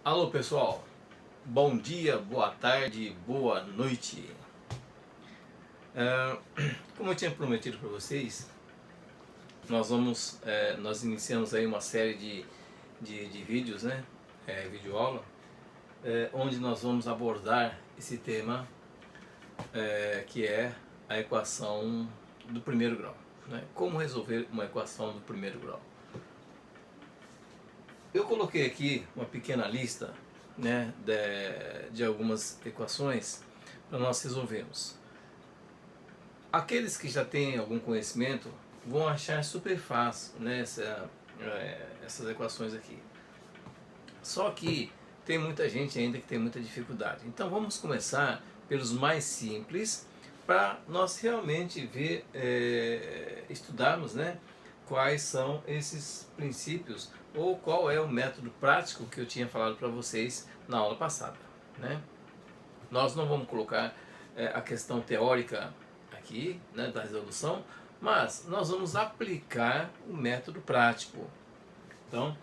Alô pessoal, bom dia, boa tarde, boa noite. Como eu tinha prometido para vocês, nós iniciamos aí uma série de vídeos, né? Vídeo aula, onde nós vamos abordar esse tema que é a equação do primeiro grau, né? Como resolver uma equação do primeiro grau. Eu coloquei aqui uma pequena lista, né, de algumas equações para nós resolvermos. Aqueles que já têm algum conhecimento vão achar super fácil, né, essas equações aqui. Só que tem muita gente ainda que tem muita dificuldade. Então vamos começar pelos mais simples para nós realmente estudarmos, né, quais são esses princípios ou qual é o método prático que eu tinha falado para vocês na aula passada, né? Nós não vamos colocar a questão teórica aqui, né, da resolução, mas nós vamos aplicar o método prático. Então,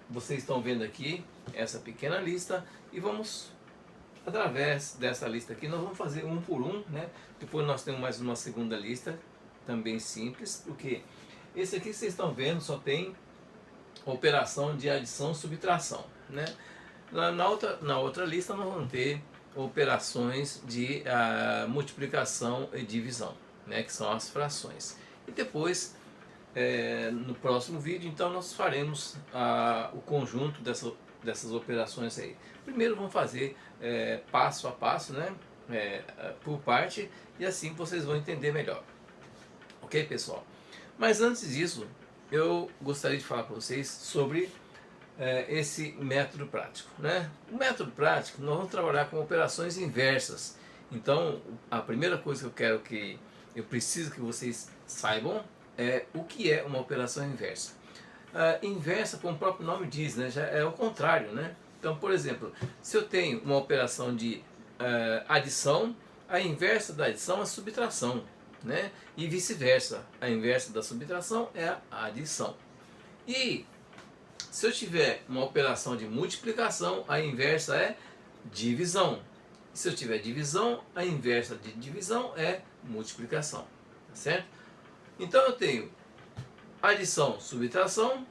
vocês estão vendo aqui essa pequena lista e vamos, através dessa lista aqui, nós vamos fazer um por um, né? Depois nós temos mais uma segunda lista, também simples, porque esse aqui vocês estão vendo só tem operação de adição e subtração, né? Na outra lista nós vamos ter operações de multiplicação e divisão, né? Que são as frações. E depois, no próximo vídeo, então nós faremos o conjunto dessas operações aí. Primeiro vamos fazer passo a passo, né? Por parte, e assim vocês vão entender melhor. Ok, pessoal? Mas antes disso, eu gostaria de falar para vocês sobre esse método prático, né? O método prático, nós vamos trabalhar com operações inversas. Então, a primeira coisa que eu preciso que vocês saibam é o que é uma operação inversa. Inversa, como o próprio nome diz, né? Já é o contrário, né? Então, por exemplo, se eu tenho uma operação de adição, a inversa da adição é a subtração, né? E vice-versa, a inversa da subtração é a adição. E se eu tiver uma operação de multiplicação, a inversa é divisão. E se eu tiver divisão, a inversa de divisão é multiplicação, tá certo? Então eu tenho adição, subtração,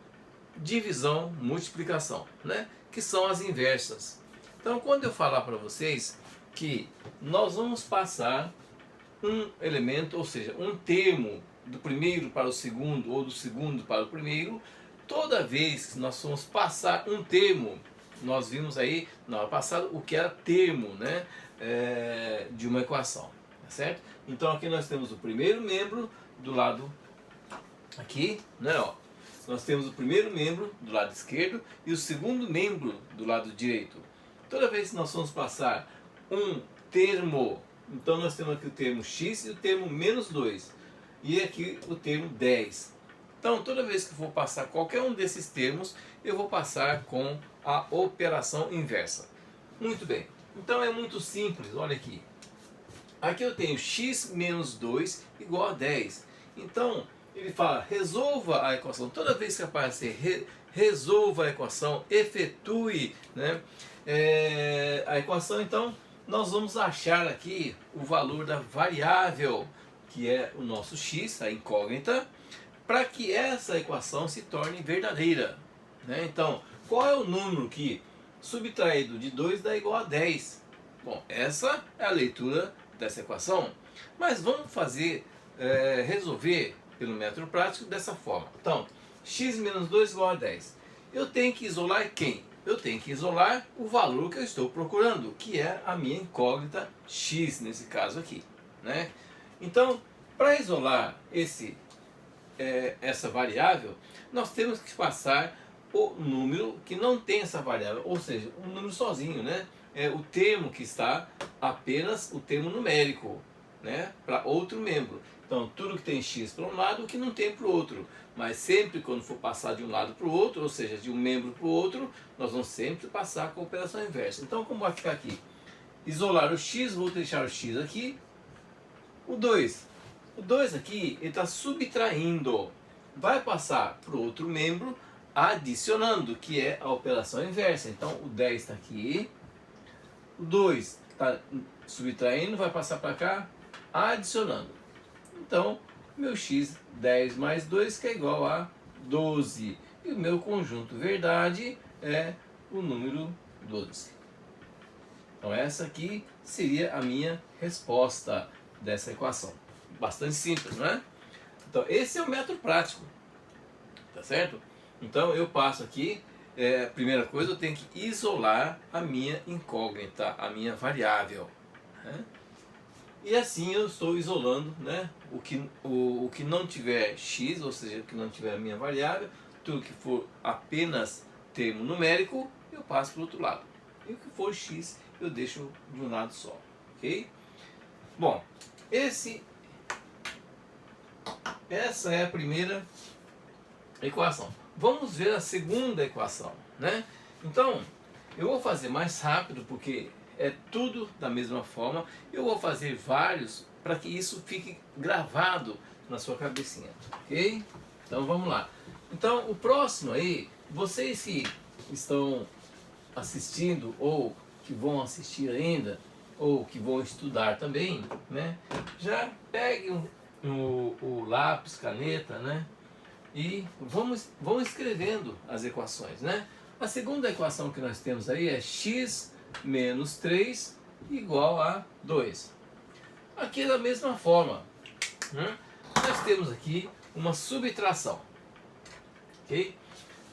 divisão, multiplicação, né? Que são as inversas. Então quando eu falar para vocês que nós vamos passar um elemento, ou seja, um termo do primeiro para o segundo ou do segundo para o primeiro, toda vez que nós formos passar um termo, nós vimos aí na aula passada o que era termo, né, de uma equação, tá certo? Então aqui nós temos o primeiro membro do lado aqui, né, ó. Nós temos o primeiro membro do lado esquerdo e o segundo membro do lado direito. Toda vez que nós formos passar um termo, então nós temos aqui o termo x e o termo menos 2. E aqui o termo 10. Então toda vez que eu for passar qualquer um desses termos, eu vou passar com a operação inversa. Muito bem. Então é muito simples, olha aqui. Aqui eu tenho x menos 2 igual a 10. Então ele fala, resolva a equação. Toda vez que aparecer resolva a equação, efetue, né, a equação, então nós vamos achar aqui o valor da variável, que é o nosso x, a incógnita, para que essa equação se torne verdadeira, né? Então, qual é o número que subtraído de 2 dá igual a 10? Bom, essa é a leitura dessa equação, mas vamos resolver pelo método prático dessa forma. Então, x menos 2 igual a 10. Eu tenho que isolar quem? Eu tenho que isolar o valor que eu estou procurando, que é a minha incógnita x, nesse caso aqui, né? Então, para isolar essa variável, nós temos que passar o número que não tem essa variável, ou seja, um número sozinho, né? É o termo que está apenas o termo numérico, né? Para outro membro. Então, tudo que tem x para um lado, o que não tem para o outro. Mas sempre quando for passar de um lado para o outro, ou seja, de um membro para o outro, nós vamos sempre passar com a operação inversa. Então, como vai ficar aqui? Isolar o x, vou deixar o x aqui. O 2. O 2 aqui, ele está subtraindo. Vai passar para o outro membro adicionando, que é a operação inversa. Então o 10 está aqui, o 2 está subtraindo, vai passar para cá, adicionando. Então meu x 10 mais 2 que é igual a 12. E o meu conjunto verdade é o número 12. Então essa aqui seria a minha resposta dessa equação. Bastante simples, não é? Então esse é o método prático, tá certo? Então eu passo aqui, primeira coisa eu tenho que isolar a minha incógnita, a minha variável, né? E assim eu estou isolando, né, o que não tiver x, ou seja, o que não tiver a minha variável, tudo que for apenas termo numérico, eu passo para o outro lado. E o que for x, eu deixo de um lado só, ok? Bom, essa é a primeira equação. Vamos ver a segunda equação, né? Então, eu vou fazer mais rápido porque é tudo da mesma forma. Eu vou fazer vários para que isso fique gravado na sua cabecinha, ok? Então vamos lá. Então o próximo aí, vocês que estão assistindo ou que vão assistir ainda ou que vão estudar também, né? Já peguem o lápis, caneta, né? E vão escrevendo as equações, né? A segunda equação que nós temos aí é x menos 3 igual a 2. Aqui da mesma forma, né? Nós temos aqui uma subtração, ok?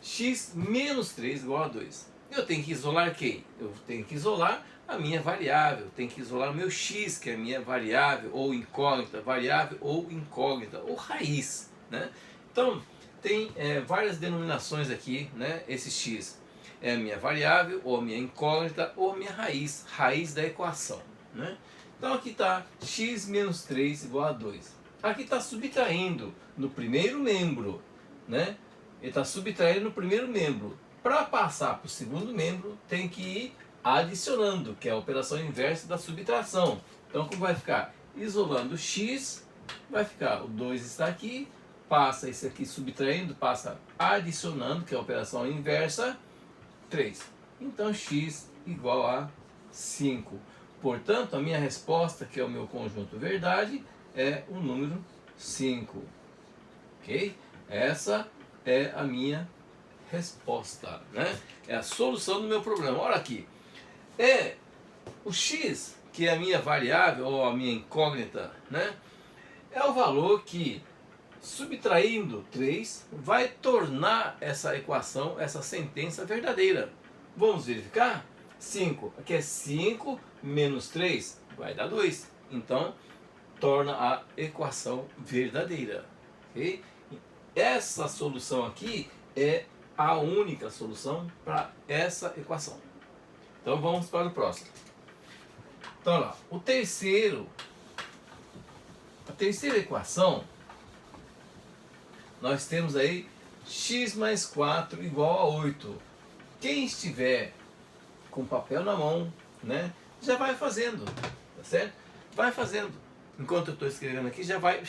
X menos 3 igual a 2. Eu tenho que isolar quem? Eu tenho que isolar a minha variável, tenho que isolar o meu x, que é a minha variável, ou incógnita, ou raiz, né? Então, tem várias denominações aqui, né? Esse x é a minha variável, ou a minha incógnita, ou a minha raiz, raiz da equação, né? Então aqui está x menos 3 igual a 2. Aqui está subtraindo no primeiro membro, né? Ele está subtraindo no primeiro membro. Para passar para o segundo membro, tem que ir adicionando, que é a operação inversa da subtração. Então como vai ficar? Isolando x, vai ficar, o 2 está aqui, passa esse aqui subtraindo, passa adicionando, que é a operação inversa, 3. Então x igual a 5. Portanto, a minha resposta, que é o meu conjunto verdade, é o número 5. Ok? Essa é a minha resposta, né? É a solução do meu problema. Olha aqui. O x, que é a minha variável ou a minha incógnita, né? É o valor que, subtraindo 3, vai tornar essa equação, essa sentença verdadeira. Vamos verificar? 5. Aqui é 5 menos 3, vai dar 2. Então, torna a equação verdadeira. Okay? Essa solução aqui é a única solução para essa equação. Então, vamos para o próximo. Então, lá, a terceira equação, nós temos aí x mais 4 igual a 8. Quem estiver com papel na mão, né, já vai fazendo, tá certo? Vai fazendo. Enquanto eu estou escrevendo aqui, já vai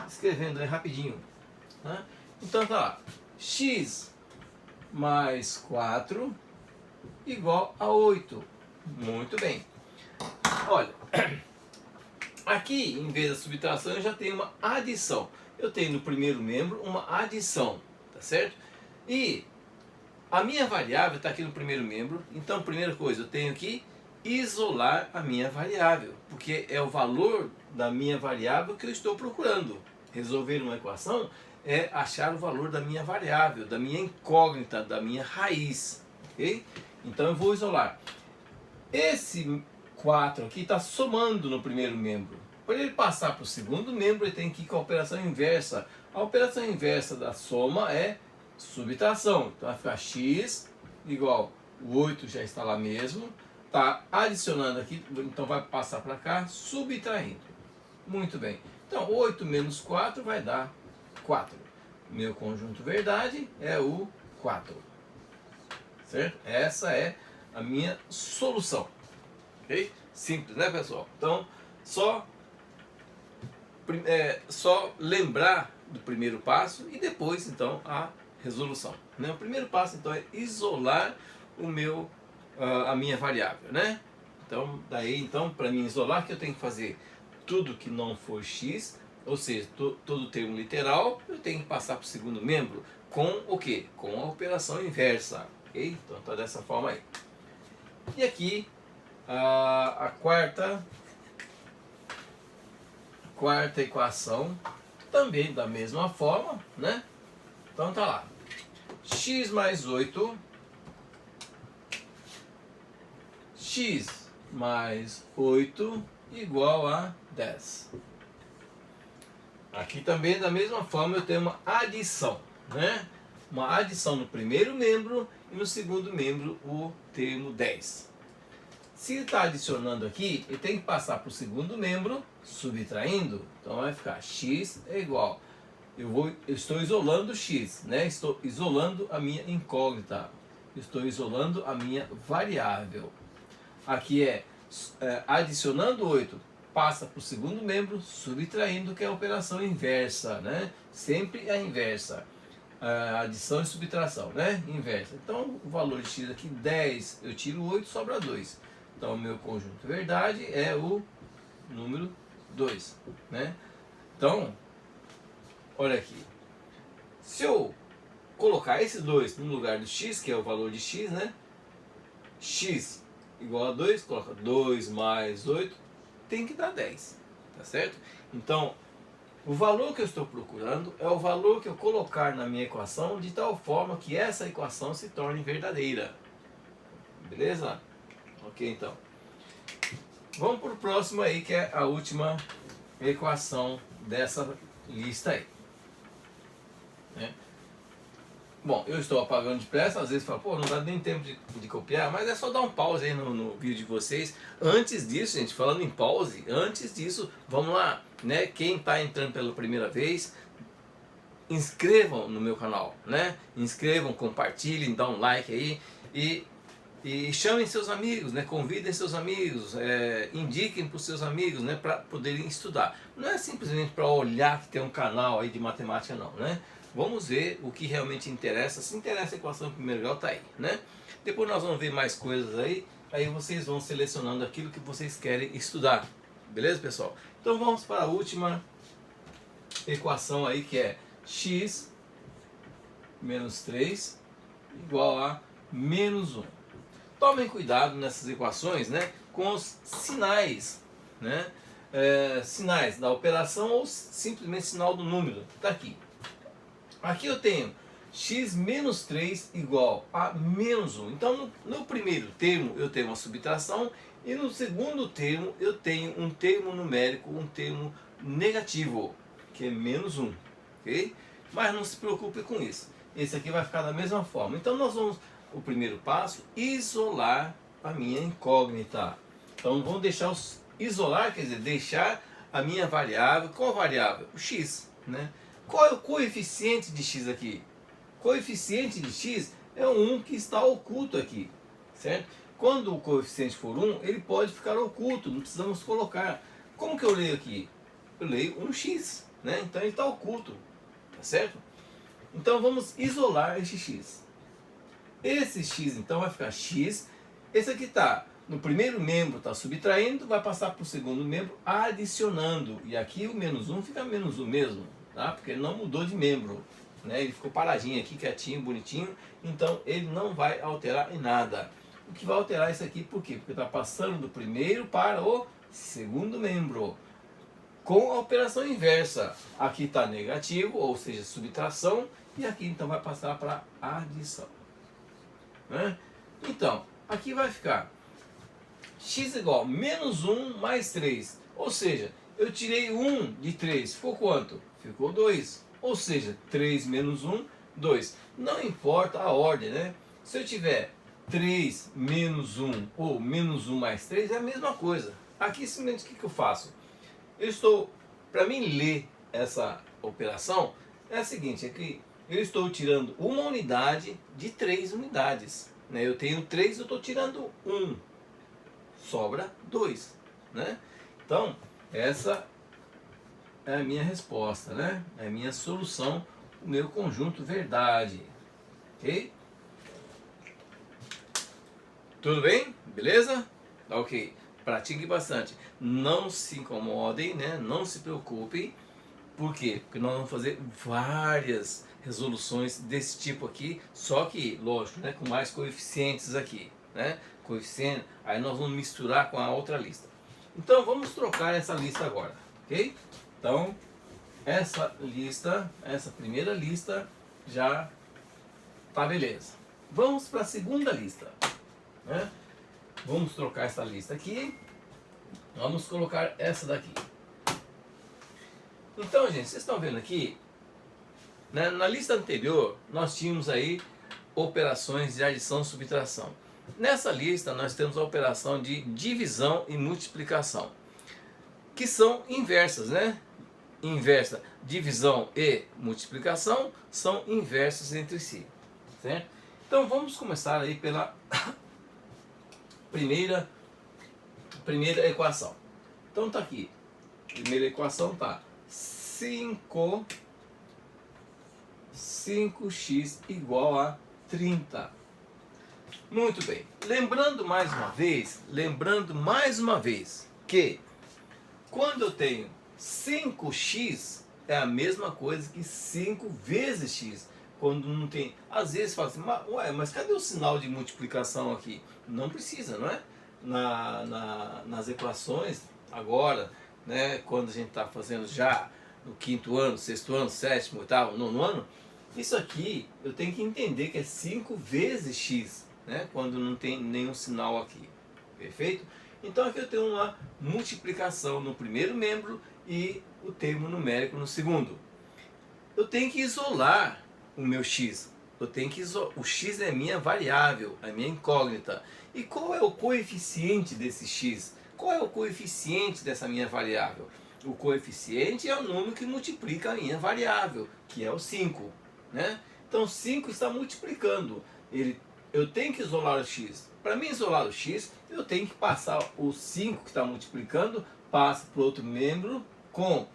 escrevendo aí rapidinho, né? Então tá lá, x mais 4 igual a 8. Muito bem. Olha, aqui em vez da subtração eu já tenho uma adição. Eu tenho no primeiro membro uma adição, tá certo? E a minha variável está aqui no primeiro membro, então primeira coisa, eu tenho que isolar a minha variável, porque é o valor da minha variável que eu estou procurando. Resolver uma equação é achar o valor da minha variável, da minha incógnita, da minha raiz, ok? Então eu vou isolar. Esse 4 aqui está somando no primeiro membro. Para ele passar para o segundo membro, ele tem que ir com a operação inversa. A operação inversa da soma é subtração. Então vai ficar x igual, o 8 já está lá mesmo, está adicionando aqui, então vai passar para cá, subtraindo. Muito bem. Então 8 menos 4 vai dar 4. Meu conjunto verdade é o 4. Certo? Essa é a minha solução. Ok? Simples, né, pessoal? Então, só lembrar do primeiro passo e depois, então, a resolução, né? O primeiro passo então é isolar a minha variável, né? Então daí para mim isolar, que eu tenho que fazer tudo que não for x, ou seja, todo termo literal, eu tenho que passar para o segundo membro com o que? Com a operação inversa, ok? Então está dessa forma aí. E aqui a quarta equação também da mesma forma, né? Então tá lá, x mais 8, x mais 8 igual a 10. Aqui também da mesma forma eu tenho uma adição, né? Uma adição no primeiro membro e no segundo membro o termo 10. Se ele está adicionando aqui, ele tem que passar para o segundo membro subtraindo, então vai ficar x é igual, eu estou isolando x, né? Estou isolando a minha incógnita, estou isolando a minha variável. Aqui adicionando 8, passa para o segundo membro subtraindo, que é a operação inversa, né? Sempre a inversa, adição e subtração, né? Inversa. Então o valor de x aqui 10, eu tiro 8, sobra 2. Então o meu conjunto verdade é o número 2, né? Então, olha aqui, se eu colocar esse 2 no lugar do x, que é o valor de x, né? X igual a 2, coloca 2 mais 8, tem que dar 10, tá certo? Então, o valor que eu estou procurando é o valor que eu colocar na minha equação de tal forma que essa equação se torne verdadeira. Beleza? Ok, então. Vamos para o próximo aí, que é a última equação dessa lista aí, né? Bom, eu estou apagando depressa, às vezes falo, pô, não dá nem tempo de copiar, mas é só dar um pause aí no vídeo de vocês. Antes disso, gente, falando em pause, antes disso, vamos lá, né? Quem está entrando pela primeira vez, inscrevam no meu canal, né? Inscrevam, compartilhem, dá um like aí e chamem seus amigos, né? Convidem seus amigos, indiquem para os seus amigos, né? Para poderem estudar. Não é simplesmente para olhar que tem um canal aí de matemática, não, né? Vamos ver o que realmente interessa. Se interessa a equação de primeiro grau, tá aí, né? Depois nós vamos ver mais coisas aí vocês vão selecionando aquilo que vocês querem estudar. Beleza, pessoal? Então vamos para a última equação aí, que é x menos 3 igual a menos 1. Tomem cuidado nessas equações, né, com os sinais, né? Sinais da operação ou simplesmente sinal do número. Está aqui. Aqui eu tenho x menos 3 igual a menos 1. Então no primeiro termo eu tenho uma subtração e no segundo termo eu tenho um termo numérico, um termo negativo, que é menos 1. Okay? Mas não se preocupe com isso. Esse aqui vai ficar da mesma forma. Então nós vamos, o primeiro passo, isolar a minha incógnita. Então vamos isolar, quer dizer, deixar a minha variável. Qual variável? O x, né? Qual é o coeficiente de x aqui? Coeficiente de x é o 1 que está oculto aqui, certo? Quando o coeficiente for 1, ele pode ficar oculto, não precisamos colocar. Como que eu leio aqui? Eu leio 1x, né? Então ele está oculto, tá certo? Então vamos isolar este x. Esse x então vai ficar x. Esse aqui está no primeiro membro, está subtraindo, vai passar para o segundo membro adicionando. E aqui o menos 1 fica menos 1 mesmo, tá? Porque ele não mudou de membro, né? Ele ficou paradinho aqui, quietinho, bonitinho. Então ele não vai alterar em nada. O que vai alterar isso aqui, por quê? Porque está passando do primeiro para o segundo membro. Com a operação inversa. Aqui está negativo, ou seja, subtração. E aqui então vai passar para adição, né? Então, aqui vai ficar x igual a menos 1 mais 3. Ou seja, eu tirei 1 de 3. Ficou quanto? Ficou 2. Ou seja, 3 menos 1, 2. Não importa a ordem, né? Se eu tiver 3 menos 1 ou menos 1 mais 3, é a mesma coisa. Aqui simplesmente o que eu faço? Para mim ler essa operação, é a seguinte, é que eu estou tirando uma unidade de 3 unidades, né? Eu tenho 3, eu estou tirando 1, sobra 2, né? Então, essa é a minha resposta, né? É a minha solução, o meu conjunto verdade. ok? Tudo bem? Beleza? Ok. Pratique bastante. Não se incomodem, né? Não se preocupem. Por quê? Porque nós vamos fazer várias resoluções desse tipo aqui, só que, lógico, né? Com mais coeficientes aqui, né? Coeficiente, aí nós vamos misturar com a outra lista. Então vamos trocar essa lista agora, ok? Então, essa lista, essa primeira lista já tá beleza. Vamos para a segunda lista, né? Vamos trocar essa lista aqui. Vamos colocar essa daqui. Então, gente, vocês estão vendo aqui, né? Na lista anterior nós tínhamos aí operações de adição e subtração. Nessa lista nós temos a operação de divisão e multiplicação, que são inversas, né? Inversa, divisão e multiplicação são inversas entre si, certo? Então vamos começar aí pela primeira equação. Então tá aqui, primeira equação tá 5x igual a 30. Muito bem. Lembrando mais uma vez que quando eu tenho 5x é a mesma coisa que 5 vezes x. Quando não tem, às vezes fala assim, mas cadê o sinal de multiplicação aqui? Não precisa, não é? Nas equações agora, né, quando a gente está fazendo já no quinto ano, sexto ano, sétimo, oitavo, nono ano, isso aqui eu tenho que entender que é 5 vezes x, né, quando não tem nenhum sinal aqui, perfeito? Então aqui eu tenho uma multiplicação no primeiro membro e o termo numérico no segundo. Eu tenho que isolar o meu x, o x é a minha variável, a minha incógnita. E qual é o coeficiente desse x? Qual é o coeficiente dessa minha variável? O coeficiente é o número que multiplica a minha variável, que é o 5. Né? Então 5 está multiplicando. Eu tenho que isolar o x. Para mim isolar o x, eu tenho que passar o 5 que está multiplicando, passa para o outro membro com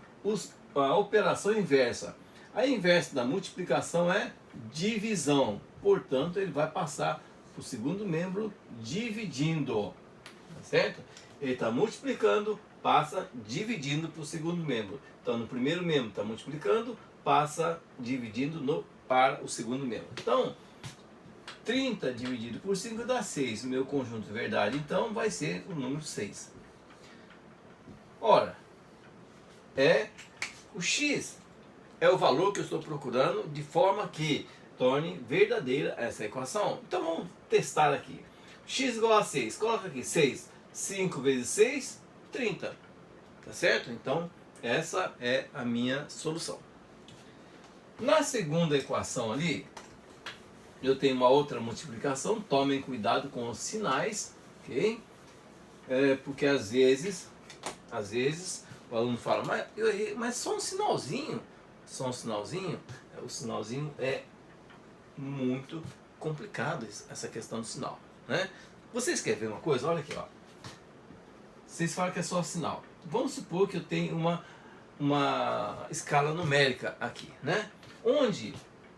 a operação inversa. A inversa da multiplicação é divisão. Portanto, ele vai passar para o segundo membro dividindo. Tá certo? Ele está multiplicando, passa dividindo para o segundo membro. Então, no primeiro membro está multiplicando, passa dividindo para o segundo membro. Então, 30 dividido por 5 dá 6. O meu conjunto de verdade, então, vai ser o número 6. Ora, o x é o valor que eu estou procurando de forma que torne verdadeira essa equação. Então, vamos testar aqui. X igual a 6. Coloca aqui 6. 5 vezes 6, 30. Tá certo? Então, essa é a minha solução. Na segunda equação ali, eu tenho uma outra multiplicação. Tomem cuidado com os sinais, ok? Porque às vezes o aluno fala, mas eu errei, mas só um sinalzinho. Só um sinalzinho. O sinalzinho é muito complicado, essa questão do sinal, né? Vocês querem ver uma coisa? Olha aqui, ó. Vocês falam que é só sinal. Vamos supor que eu tenho uma escala numérica aqui, né? Onde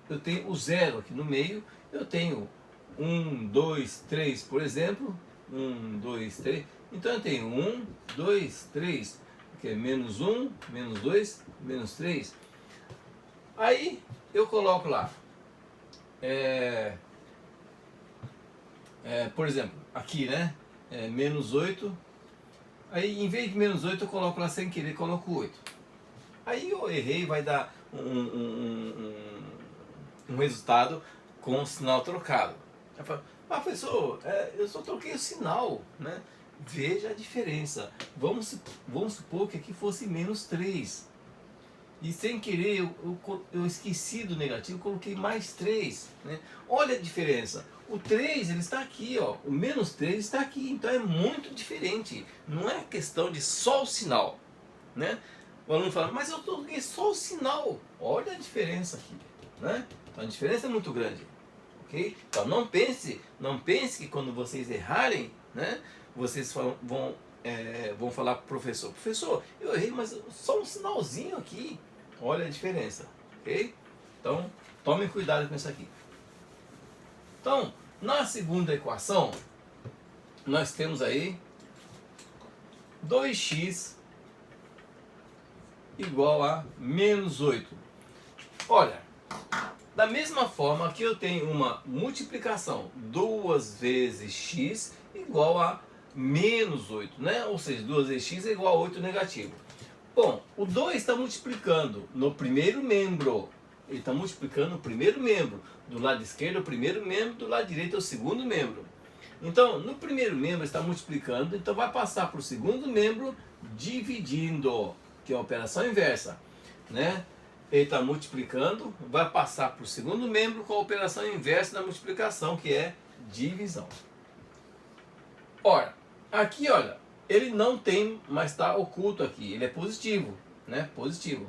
eu tenho o zero aqui no meio, eu tenho 1, 2, 3, por exemplo. 1, 2, 3. Então eu tenho 1, 2, 3, que é menos 1, menos 2, menos 3. Aí eu coloco lá, por exemplo, aqui, né? Menos 8. Aí em vez de menos 8 eu coloco lá sem querer, coloco 8. Aí eu errei, vai dar um resultado com o sinal trocado. Eu falo, mas professor, eu só troquei o sinal, né? Veja a diferença. Vamos supor que aqui fosse menos 3. E sem querer eu esqueci do negativo, coloquei mais 3. Né? Olha a diferença. O 3 ele está aqui, ó. O menos 3 está aqui. Então é muito diferente. Não é questão de só o sinal. Né? O aluno fala, mas eu coloquei só o sinal. Olha a diferença aqui. Né? Então a diferença é muito grande. Okay? Então não pense que quando vocês errarem, né, vocês vão falar para o professor, professor, eu errei, mas só um sinalzinho aqui. Olha a diferença. Ok? Então, tomem cuidado com isso aqui. Então, na segunda equação, nós temos aí 2x igual a menos 8. Olha, da mesma forma que eu tenho uma multiplicação, 2 vezes x igual a menos 8, né? Ou seja, 2 vezes x é igual a 8 negativo. Bom, o 2 está multiplicando no primeiro membro. Ele está multiplicando o primeiro membro. Do lado esquerdo é o primeiro membro, do lado direito é o segundo membro. Então, no primeiro membro está multiplicando, então vai passar para o segundo membro dividindo, que é a operação inversa, né? Ele está multiplicando, vai passar para o segundo membro com a operação inversa da multiplicação, que é divisão. Ora, aqui olha, ele não tem, mas está oculto aqui, ele é positivo, né? Positivo.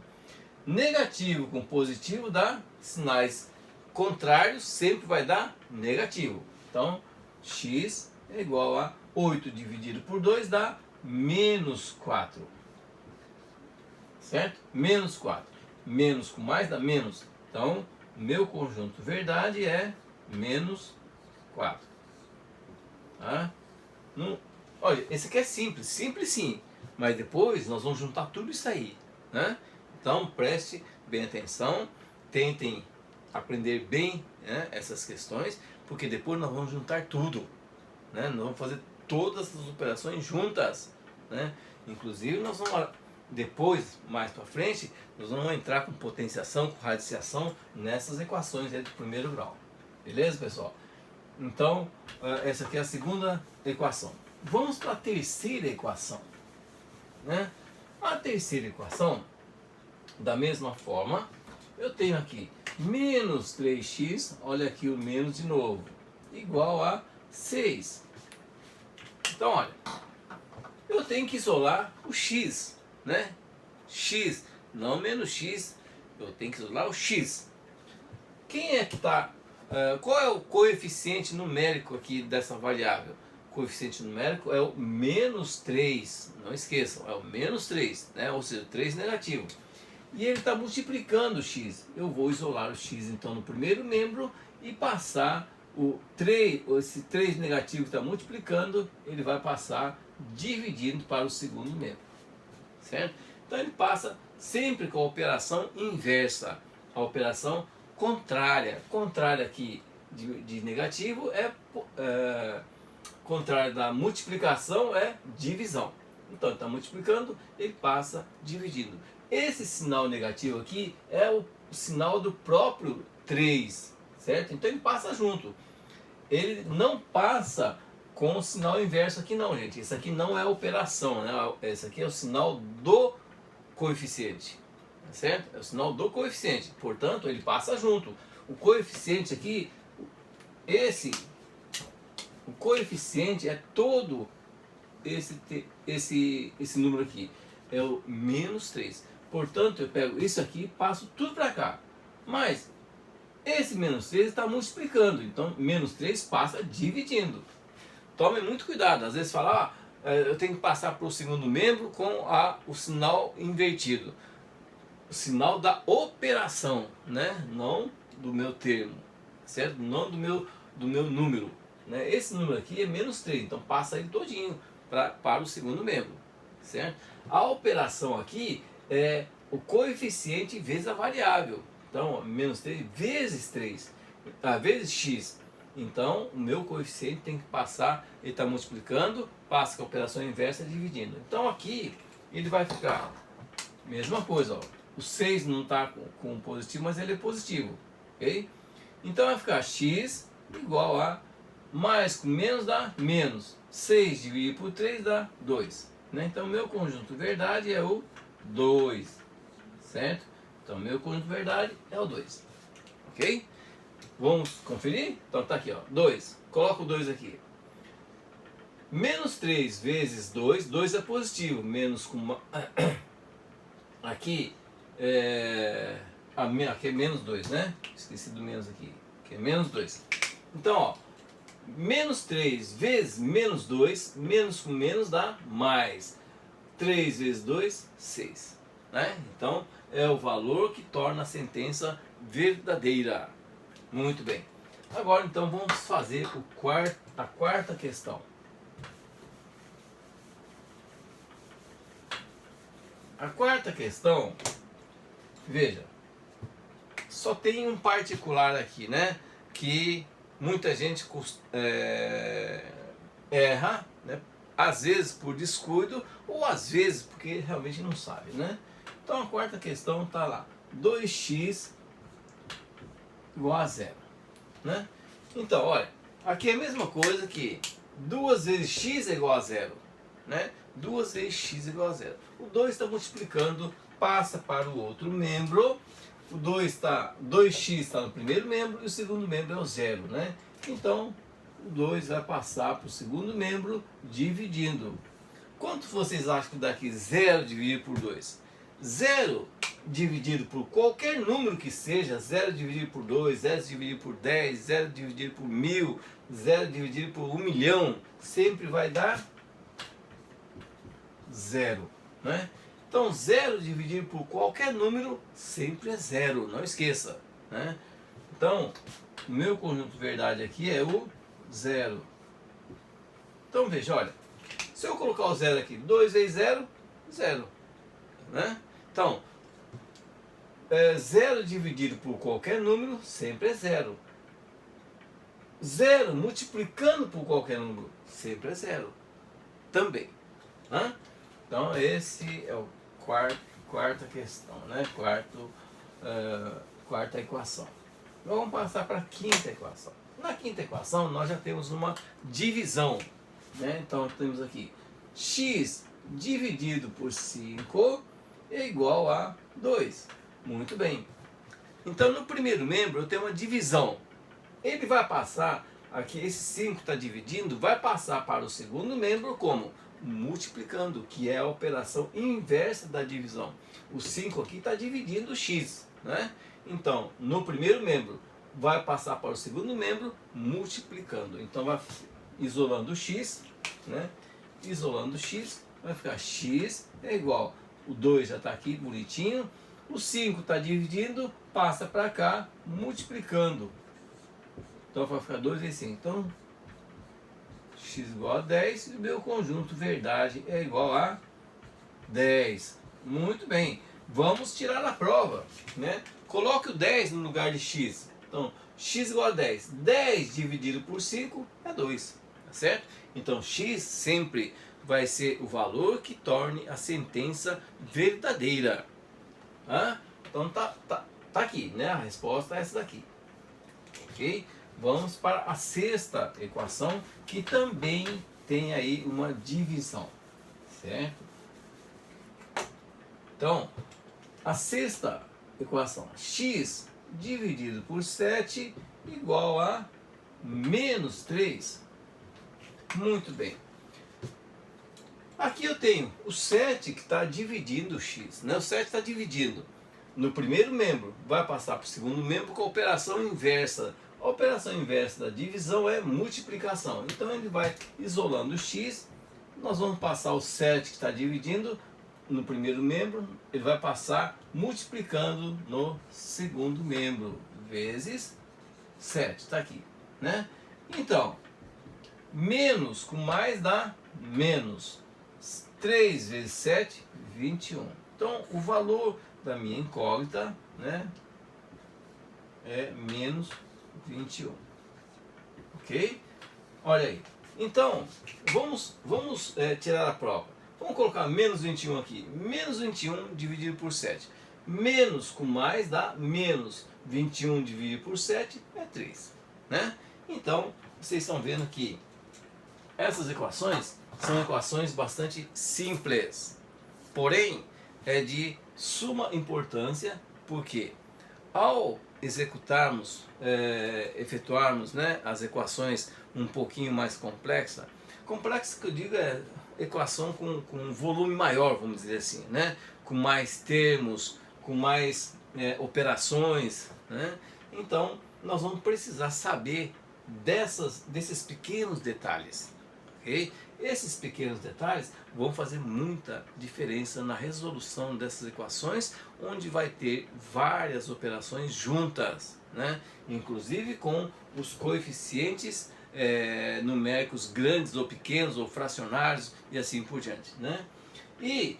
Negativo com positivo dá sinais contrários, sempre vai dar negativo. Então, x é igual a 8 dividido por 2 dá menos 4. Certo? Menos 4. Menos com mais dá menos. Então, meu conjunto verdade é menos 4. Tá? Olha, esse aqui é simples. Simples sim. Mas depois nós vamos juntar tudo isso aí. Né? Então, preste bem atenção. Tentem aprender bem, né, essas questões, porque depois nós vamos juntar tudo, né? Nós vamos fazer todas as operações juntas, né? Inclusive nós vamos depois, mais para frente, nós vamos entrar com potenciação, com radiciação nessas equações aí do primeiro grau. Beleza, pessoal? Então, essa aqui é a segunda equação. Vamos para a terceira equação, né? A terceira equação, da mesma forma, eu tenho aqui menos 3x, olha aqui o menos de novo, igual a 6. Então, olha, eu tenho que isolar o x, né? X, não menos x, eu tenho que isolar o x. Quem é que está... qual é o coeficiente numérico aqui dessa variável? O coeficiente numérico é o menos 3, não esqueçam, é o menos 3, né? Ou seja, 3 negativo. E ele está multiplicando o x. Eu vou isolar o x então no primeiro membro e passar o 3, esse 3 negativo que está multiplicando, ele vai passar dividindo para o segundo membro. Certo? Então ele passa sempre com a operação inversa, a operação contrária. Contrária aqui de negativo é contrário da multiplicação é divisão. Então ele está multiplicando, ele passa dividindo. Esse sinal negativo aqui é o sinal do próprio 3, certo? Então ele passa junto. Ele não passa com o sinal inverso aqui não, gente. Isso aqui não é operação, né? Esse aqui é o sinal do coeficiente, certo? É o sinal do coeficiente. Portanto, ele passa junto. O coeficiente aqui, o coeficiente é todo esse número aqui. É o menos 3. Portanto, eu pego isso aqui e passo tudo para cá. Mas esse menos 3 está multiplicando. Então, menos 3 passa dividindo. Tome muito cuidado. Às vezes fala, eu tenho que passar para o segundo membro com o sinal invertido. O sinal da operação, né? Não do meu termo. Certo? Não do meu número. Né? Esse número aqui é menos 3. Então, passa ele todinho para o segundo membro. Certo? A operação aqui é o coeficiente vezes a variável. Então, menos 3 vezes 3, vezes x. Então, o meu coeficiente tem que passar, ele está multiplicando, passa com a operação inversa dividindo. Então, aqui, ele vai ficar, mesma coisa, ó. O 6 não está com positivo, mas ele é positivo. Ok? Então, vai ficar x igual a mais com menos dá menos. 6 dividido por 3 dá 2. Né? Então, meu conjunto verdade é o 2, certo? Então, meu conjunto verdade é o 2, ok? Vamos conferir? Então, tá aqui, ó, 2. Coloca o 2 aqui. Menos 3 vezes 2, 2 é positivo. Menos com uma... Aqui aqui é menos 2, né? Esqueci do menos aqui. Aqui é menos 2. Então, ó, menos 3 vezes menos 2, menos com menos dá mais. 3 vezes 2, 6. Né? Então, é o valor que torna a sentença verdadeira. Muito bem. Agora então vamos fazer a quarta questão. A quarta questão, veja, só tem um particular aqui, né? Que muita gente erra, né? Às vezes por descuido ou às vezes porque realmente não sabe, né? Então a quarta questão está lá, 2x igual a zero, né? Então, olha, aqui é a mesma coisa que 2 vezes x é igual a zero, né? 2 vezes x é igual a zero. O 2 está multiplicando, passa para o outro membro. O 2x está no primeiro membro e o segundo membro é o zero, né? Então, o 2 vai passar para o segundo membro dividindo. Quanto vocês acham que dá aqui 0 dividido por 2? 0 dividido por qualquer número que seja, 0 dividido por 2, 0 dividido por 10, 0 dividido por 1000, 0 dividido por 1 milhão, sempre vai dar 0, né? Então 0 dividido por qualquer número sempre é 0, não esqueça, né? Então, o meu conjunto verdade aqui é o 0. Então veja, olha, se eu colocar o 0 aqui, 2 vezes 0, 0, né? Então, 0 dividido por qualquer número sempre é 0. 0 multiplicando por qualquer número sempre é 0 também, né? Então esse é o quarta questão, né? Quarta equação. Vamos passar para a quinta equação. Na quinta equação nós já temos uma divisão, né? Então temos aqui x dividido por 5 é igual a 2. Muito bem. Então no primeiro membro eu tenho uma divisão. Ele vai passar, aqui esse 5 está dividindo, vai passar para o segundo membro como? Multiplicando, que é a operação inversa da divisão. O 5 aqui está dividindo o x, né? Então, no primeiro membro, vai passar para o segundo membro multiplicando. Então, vai isolando o x, né? Isolando o x, vai ficar x é igual, o 2 já está aqui bonitinho, o 5 está dividindo, passa para cá, multiplicando. Então, vai ficar 2 vezes 5. Então, x igual a 10 e o meu conjunto verdade é igual a 10. Muito bem. Vamos tirar a prova, né? Coloque o 10 no lugar de x. Então, x igual a 10. 10 dividido por 5 é 2. Tá certo? Então, x sempre vai ser o valor que torne a sentença verdadeira. Então, tá aqui, né? A resposta é essa daqui. Ok? Vamos para a sexta equação, que também tem aí uma divisão, certo? Então, a sexta equação, x dividido por 7 igual a menos 3. Muito bem. Aqui eu tenho o 7 que está dividindo o x, né? O 7 está dividindo no primeiro membro, vai passar para o segundo membro com a operação inversa. A operação inversa da divisão é multiplicação. Então ele vai isolando o x. Nós vamos passar o 7 que está dividindo no primeiro membro. Ele vai passar multiplicando no segundo membro. Vezes 7. Está aqui, né? Então, menos com mais dá menos. 3 vezes 7, 21. Então o valor da minha incógnita, né, é menos 21. Ok? Olha aí. Então, vamos tirar a prova. Vamos colocar menos 21 aqui. Menos 21 dividido por 7. Menos com mais dá menos 21 dividido por 7 é 3. Né? Então, vocês estão vendo que essas equações são equações bastante simples. Porém, é de suma importância, porque ao executarmos, efetuarmos, né, as equações um pouquinho mais complexas que eu digo é equação com volume maior, vamos dizer assim, né, com mais termos, com mais operações, né, então nós vamos precisar saber desses pequenos detalhes, ok? ok? Esses pequenos detalhes vão fazer muita diferença na resolução dessas equações, onde vai ter várias operações juntas, né? Inclusive com os coeficientes numéricos grandes ou pequenos, ou fracionários e assim por diante, né? E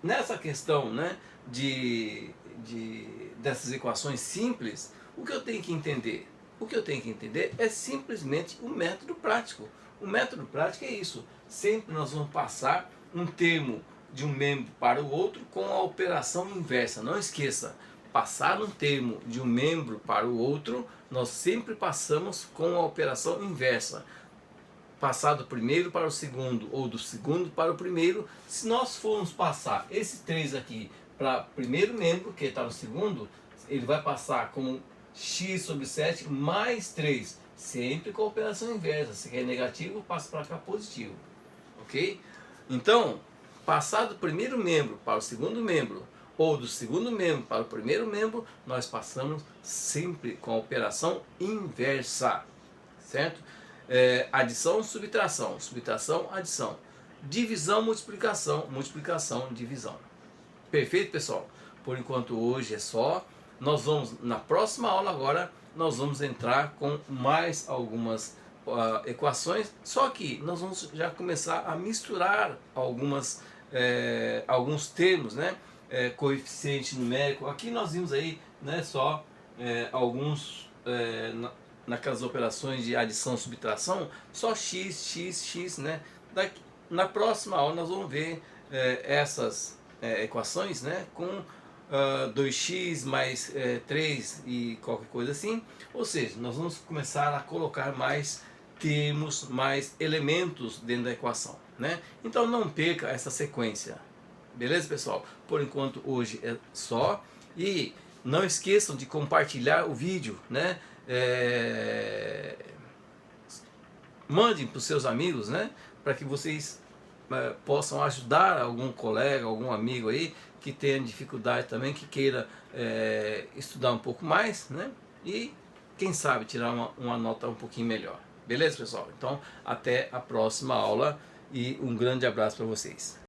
nessa questão, né, dessas equações simples, o que eu tenho que entender? O que eu tenho que entender é simplesmente o método prático. O método prático é isso. Sempre nós vamos passar um termo de um membro para o outro com a operação inversa. Não esqueça, passar um termo de um membro para o outro, nós sempre passamos com a operação inversa. Passar do primeiro para o segundo ou do segundo para o primeiro. Se nós formos passar esse 3 aqui para o primeiro membro, que está no segundo, ele vai passar como x sobre 7 mais 3, sempre com a operação inversa. Se quer negativo, passa para cá positivo, ok? Então, passar do primeiro membro para o segundo membro, ou do segundo membro para o primeiro membro, nós passamos sempre com a operação inversa, certo? Adição, subtração, subtração, adição, divisão, multiplicação, multiplicação, divisão. Perfeito, pessoal? Por enquanto hoje é só. Nós vamos, na próxima aula agora, nós vamos entrar com mais algumas equações, só que nós vamos já começar a misturar alguns termos, né? Coeficiente numérico. Aqui nós vimos aí, né, só alguns naquelas operações de adição, subtração, só x, né? Na próxima aula nós vamos ver essas equações, né, com 2x mais 3 e qualquer coisa assim. Ou seja, nós vamos começar a colocar mais termos, mais elementos dentro da equação, né? Então não perca essa sequência. Beleza, pessoal? Por enquanto hoje é só. E não esqueçam de compartilhar o vídeo, né? Mandem para os seus amigos, né? Para que vocês possam ajudar algum colega, algum amigo aí que tenha dificuldade também, que queira estudar um pouco mais, né? E quem sabe tirar uma nota um pouquinho melhor. Beleza, pessoal? Então, até a próxima aula e um grande abraço para vocês.